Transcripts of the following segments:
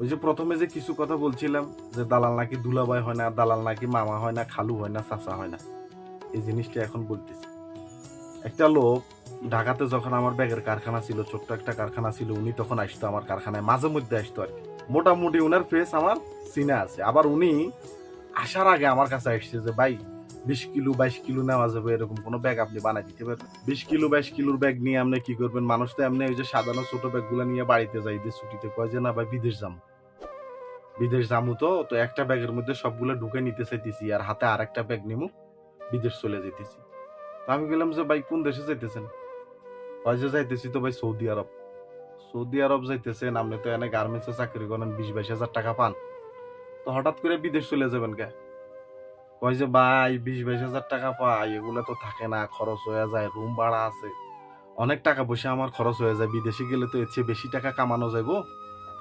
ওই যে প্রথমে যে কিছু কথা বলছিলাম যে দালাল নাকি দুলাভাই হয় না, দালাল নাকি মামা হয় না, খালু হয় না, চাচা হয় না, এই জিনিসটা এখন বলতেছি। একটা লোক ঢাকাতে যখন আমার ব্যাগের কারখানা ছিল, ছোট্ট একটা কারখানা ছিল, উনি তখন আসতো আমার কারখানায়, মাঝে মধ্যে আসতো আর কি। মোটামুটি উনার ফেস আমার চিনা আছে। আবার উনি আসার আগে আমার কাছে আসছে যে ভাই 20 কিলো 22 কিলো নেওয়া যাবে, এরকম কোনো ব্যাগ আপনি বানাই দিতে পারবেন? 20 কিলো 22 কিলোর ব্যাগ নিয়ে আপনি কি করবেন? মানুষ তো এমনি ওই যে সাধারণ ছোট ব্যাগগুলো নিয়ে বাড়িতে যাই যে ছুটিতে, কয় যে না ভাই বিদেশ যাবো, বিদেশ যাবো। তো তো একটা ব্যাগের মধ্যে সবগুলো ঢুকে নিতে চাইতেছি, আর হাতে আর একটা ব্যাগ নিমু, বিদেশ চলে যেতেছি। তো আমি বললাম যে ভাই কোন দেশে যাইতেছেন? কয় যে যাইতেছি তো ভাই সৌদি আরব। সৌদি আরব যাইতেছেন? আপনি তো এনে গার্মেন্টসে চাকরি করেন, 20-22 হাজার টাকা পান, তো হঠাৎ করে বিদেশ চলে যাবেন কে? কয় যে ভাই 20-22 হাজার টাকা পাই, এগুলো তো থাকে না, খরচ হয়ে যায়, রুম ভাড়া আছে, অনেক টাকা পয়সা আমার খরচ হয়ে যায়, বিদেশে গেলে তো এর চেয়ে বেশি টাকা কামানো যাইবো।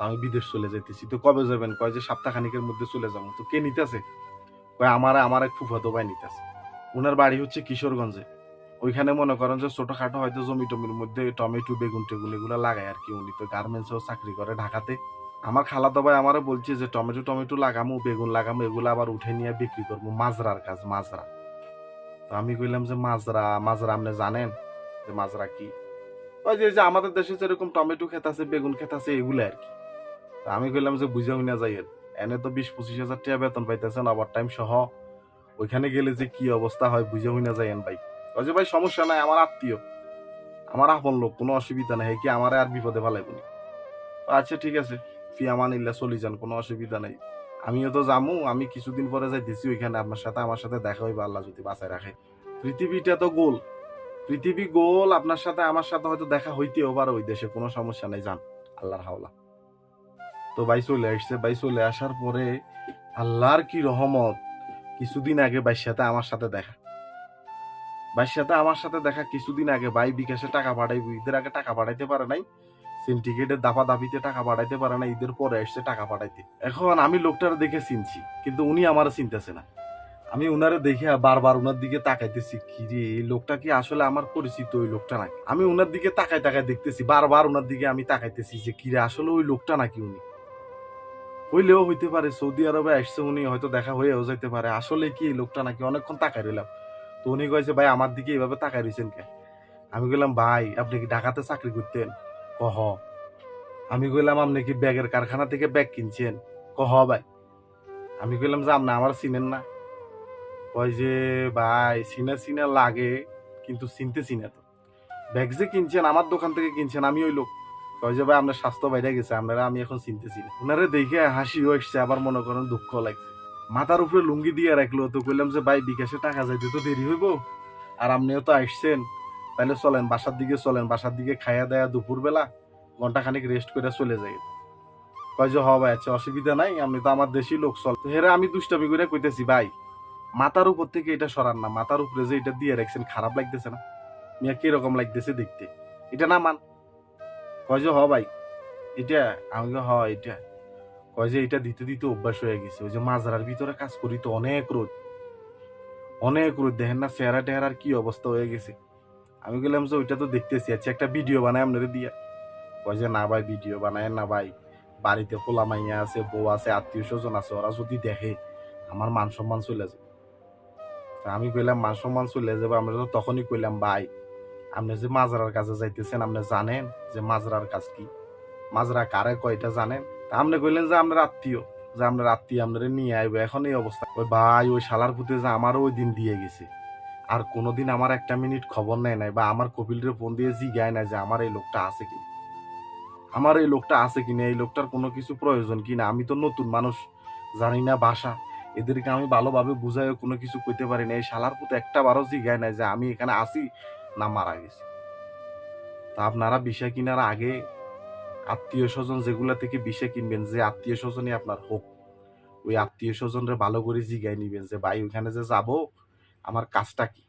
আমি বিদেশ চলে যাইতেছি। তো কবে যাবেন? কয় যে সপ্তাহখানিকের মধ্যে চলে যাবো। তো কে নিতেছে? কয় আমার এক ফুফাতো ভাই নিতেছে। উনার বাড়ি হচ্ছে কিশোরগঞ্জে। ওইখানে মনে করেন যে ছোটখাটো হয়তো জমি টমির মধ্যে টমেটো বেগুন টেগুন এগুলো লাগায় আর কি। উনি তো গার্মেন্টসেও চাকরি করে ঢাকাতে। আমার খালাতো ভাই আমারে বলছে যে টমেটো টমেটো লাগামু, বেগুন লাগামু, এগুলো আবার উঠে নিয়ে বিক্রি করবো, মাজরার কাজ, মাজরা। তো আমি কইলাম যে মাজরা, মাজরা আপনি জানেন যে মাজরা কি? ওই যে আমাদের দেশে যেরকম টমেটো ক্ষেত আছে, বেগুন ক্ষেত আছে, এগুলো আর কি। তো আমি কইলাম যে বুঝাও না যাইয়েন, এনে তো 20-25 হাজার টাকা বেতন পাইতেছেন ওভার টাইম সহ, ওইখানে গেলে যে কি অবস্থা হয় বুঝাও না যাইয়েন ভাই। ওই যে ভাই সমস্যা নাই, আমার আত্মীয়, আমার আপন লোক, কোনো অসুবিধা নাই, কি আমারে আর বিপদে ফেলাইবনি। আচ্ছা ঠিক আছে, ফি আমান ইল্লা, চলি যান, কোনো অসুবিধা নাই। আমিও তো যামু, আমি কিছুদিন পরে যাইতেছি ওইখানে, আপনার সাথে আমার সাথে দেখা হইবে আল্লাহ যদি বাঁচায় রাখে। পৃথিবীটা তো গোল, পৃথিবী গোল, আপনার সাথে আমার সাথে হয়তো দেখা হইতেও পারে ওই দেশে, কোনো সমস্যা নাই, যান, আল্লাহর হাওলা। তো ভাই চলে আসছে, ভাই চলে আসার পরে আল্লাহর কি রহমত, কিছুদিন আগে ভাইয়ের সাথে আমার সাথে দেখা, ভাইয়ের সাথে আমার সাথে দেখা কিছুদিন আগে। ভাই বিকাশে টাকা পাঠাইবো, ঈদের আগে টাকা পাঠাইতে পারে নাই, সিন্ডিকেটের দাপা দাবিতে টাকা পাঠাইতে পারে না, ঈদের পরে আসছে টাকা পাঠাইতে। এখন আমি লোকটার দেখে চিনছি, কিন্তু উনি আমার চিনতেছে না। আমি উনারে দেখে বারবার উনার দিকে তাকাইতেছি, কি রে এই লোকটা কি আসলে আমার পরিচিত ওই লোকটা নাকি? আমি উনার দিকে তাকাই তাকাই দেখতেছি, বারবার উনার দিকে আমি তাকাইতেছি যে কি রে আসলে ওই লোকটা নাকি উনি? হইলেও হইতে পারে, সৌদি আরবে আসছে উনি, হয়তো দেখা হয়েও যাইতে পারে। আসলে কি এই লোকটা নাকি? অনেকক্ষণ তাকাই রইলাম। তো উনি কয়েছে ভাই আমার দিকে এইভাবে তাকাই রইছেন কে? আমি কইলাম ভাই আপনি কি ঢাকাতে চাকরি করতেন? কহ। আমি কইলাম আপনি কি ব্যাগের কারখানা থেকে ব্যাগ কিনছেন? কহ ভাই। আমি কইলাম যে আপনি আমার চিনেন না? কয় যে ভাই চিনা চিনা লাগে, কিন্তু চিনতেছি না তো। ব্যাগ যে কিনছেন আমার দোকান থেকে কিনছেন, আমি ওই লোক। কয় যে ভাই আপনার স্বাস্থ্য বাইরে গেছে, আপনারা আমি এখন চিনতেছি না। উনারে দেখে হাসিও আসছে, আবার মনে করেন দুঃখ লাগছে। মাথার উপরে লুঙ্গি দিয়ে রাখলো। তো কইলাম যে ভাই বিকাশে টাকা যাইতে তো দেরি হইব, আর আপনিও তো আসছেন, তাহলে চলেন বাসার দিকে, চলেন বাসার দিকে, খাইয়া দেয়া দুপুর বেলা ঘন্টা খানিক রেস্ট করে চলে যাই। কয় যে হ ভাই আচ্ছা অসুবিধা নাই, আপনি তো আমার দেশি লোক, চল। তো হেরে আমি দুষ্টামি করে কইতেছি ভাই মাথার উপর থেকে এটা সরান না, মাথার উপরে যে এটা দিয়ে রাখছেন খারাপ লাগতেছে না? মিয়া কিরকম লাগতেছে দেখতে, এটা না মান। কয় যে হ ভাই এটা। আমি হ এটা। কয় যে এটা দিতে দিতে অভ্যাস হয়ে গেছে, ওই যে মাজরার ভিতরে কাজ করি তো, অনেক রোদ, অনেক রোদ, দেখেন না চেহারা টেহারার কি অবস্থা হয়ে গেছে। আমি বললাম যে ওইটা তো দেখতেছি, আচ্ছা একটা ভিডিও বানাই আপনাদের দিয়া। কয় যে না ভাই ভিডিও বানায় না ভাই, বাড়িতে খোলা মাইয়া আছে, বউ আছে, আত্মীয় স্বজন আছে, ওরা যদি দেখে আমার মান সম্মান চলে যাবে। আমি কইলাম মান সম্মান চলে যাবে? আমরা তো তখনই কইলাম ভাই আপনি যে মাজরার কাজে যাইতেছেন, আপনি জানেন যে মাজরার কাজ কি? মাজরা কারে কয়টা জানেন? তা আপনি কইলেন যে আপনার আত্মীয়, যে আপনার আত্মীয় আপনারা নিয়ে আইবে, এখন এই অবস্থা। ওই ভাই ওই শালার পুতে যে আমারও ওই দিন দিয়ে গেছে, আর কোনোদিন আমার একটা মিনিট খবর নেয় নাই, বা আমার কপিলরে ফোন দিয়ে জিগায় নাই যে আমার এই লোকটা আছে কি, আমার এই লোকটা আছে কিনা, এই লোকটার কোনো কিছু প্রয়োজন কিনা। আমি তো নতুন মানুষ, জানি না ভাষা, এদেরকে আমি ভালোভাবে বুঝাইও কোনো কিছু কইতে পারি না। এই শালার পুতে একটা বারও জিগায় নাই যে আমি এখানে আসি না মারা গেছি। তা আপনারা বিষয় কিনার আগে আত্মীয় স্বজন যেগুলা থেকে বিষয় কিনবেন, যে আত্মীয় স্বজনই আপনার হোক, ওই আত্মীয় স্বজনরে ভালো করে জিগাই নিবেন যে ভাই ওইখানে যে যাব আমার কাজটা কি।